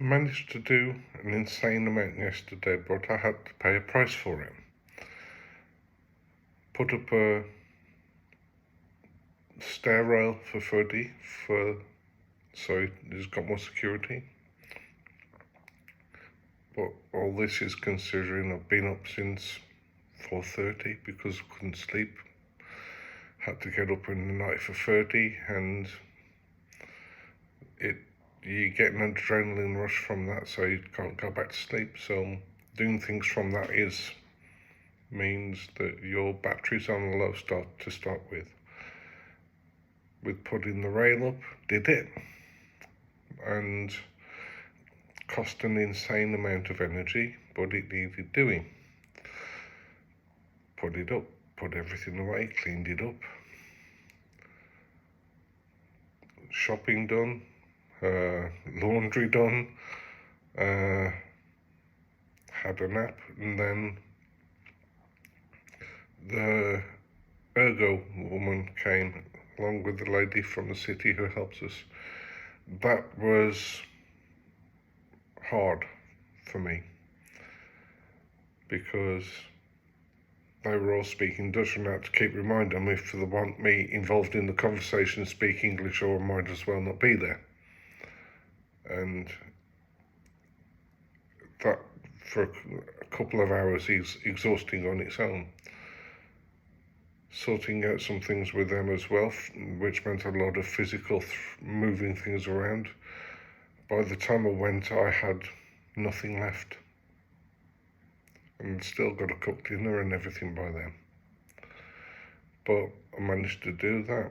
Managed to do an insane amount yesterday, but I had to pay a price for it. Put up a stair rail for Fuddy, so he's got more security. But all this is considering I've been up since 4:30 because I couldn't sleep. Had to get up in the night for 30, and you get an adrenaline rush from that, so you can't go back to sleep. So doing things from that means that your battery's on a low start to start with. With putting the rail up, did it, and cost an insane amount of energy, but it needed doing. Put it up, put everything away, cleaned it up, shopping done, laundry done, had a nap, and then the ergo woman came along with the lady from the city who helps us. That was hard for me because they were all speaking Dutch, and I had to keep reminding them if they want me involved in the conversation speak English, or I might as well not be there. And that for a couple of hours is exhausting on its own. Sorting out some things with them as well, which meant a lot of physical moving things around. By the time I went, I had nothing left, and still got to cook dinner and everything by then. But I managed to do that.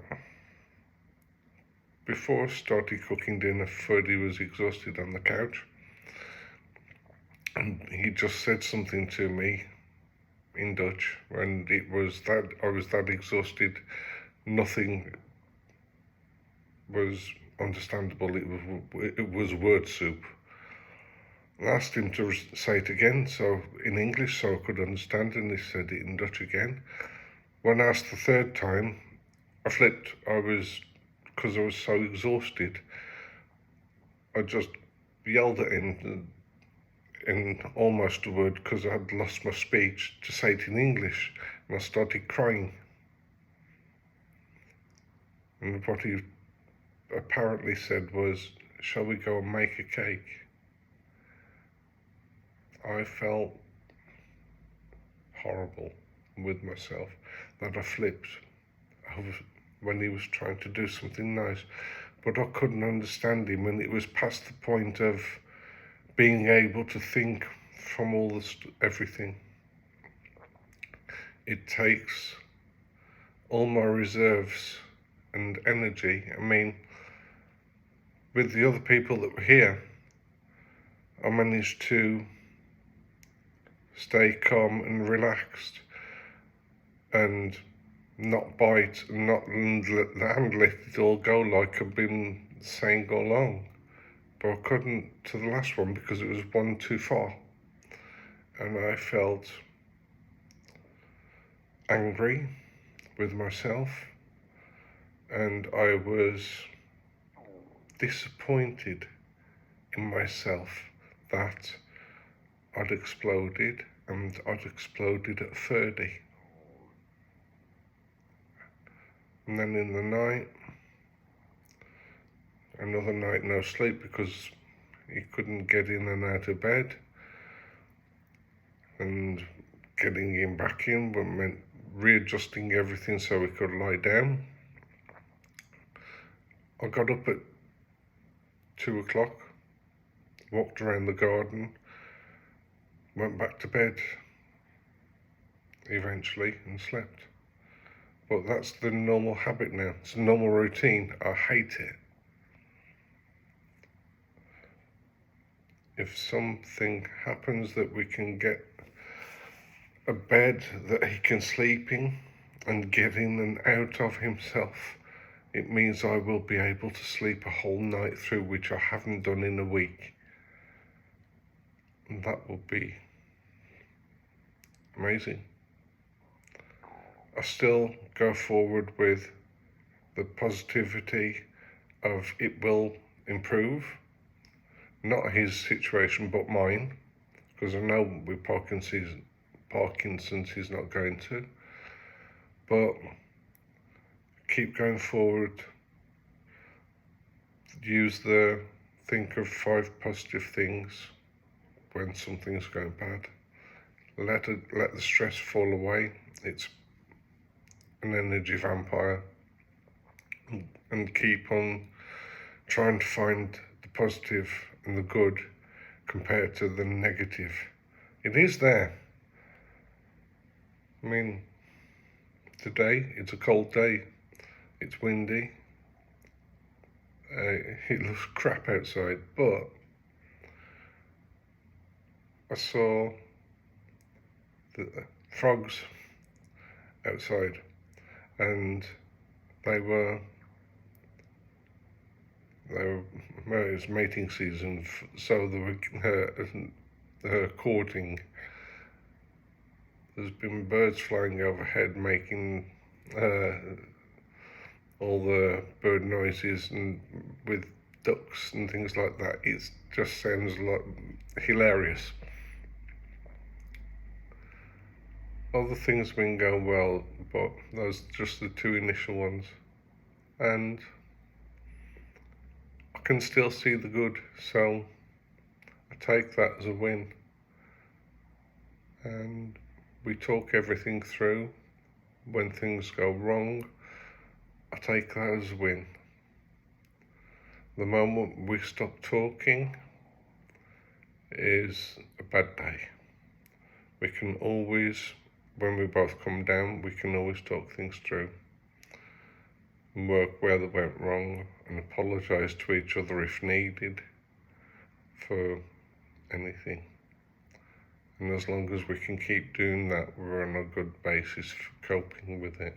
Before I started cooking dinner, Freddie was exhausted on the couch, and he just said something to me in Dutch, and it was that I was that exhausted, nothing was understandable. It was word soup. I asked him to say it again, so in English, so I could understand, and he said it in Dutch again. When I asked the third time, I flipped. Because I was so exhausted, I just yelled at him in almost a word, because I had lost my speech, to say it in English, and I started crying. And what he apparently said was, "Shall we go and make a cake?" I felt horrible with myself that I flipped when he was trying to do something nice, but I couldn't understand him, and it was past the point of being able to think from all everything. It takes all my reserves and energy. I mean, with the other people that were here, I managed to stay calm and relaxed and not bite and not let it all go like I've been saying all along. But I couldn't to the last one because it was one too far. And I felt angry with myself, and I was disappointed in myself that I'd exploded, and I'd exploded at 30. And then in the night, another night no sleep because he couldn't get in and out of bed, and getting him back in meant readjusting everything so he could lie down. I got up at 2 o'clock, walked around the garden, went back to bed eventually and slept. But that's the normal habit now. It's a normal routine. I hate it. If something happens that we can get a bed that he can sleep in and get in and out of himself, it means I will be able to sleep a whole night through, which I haven't done in a week. And that will be amazing. I still go forward with the positivity of it will improve, not his situation but mine, because I know with Parkinson's he's not going to, but keep going forward. Think of 5 positive things when something's going bad. Let the stress fall away. It's an energy vampire, and keep on trying to find the positive and the good compared to the negative. It is there. I mean, today it's a cold day, it's windy, it looks crap outside, but I saw the frogs outside, and well, it was mating season, so they were courting. There's been birds flying overhead making all the bird noises, and with ducks and things like that. It just sounds like hilarious. Other things have been going well, but those are just the 2 initial ones, and I can still see the good, so I take that as a win. And we talk everything through. When things go wrong, I take that as a win. The moment we stop talking is a bad day. We can always, when we both come down, we can always talk things through and work where they went wrong and apologise to each other if needed for anything. And as long as we can keep doing that, we're on a good basis for coping with it.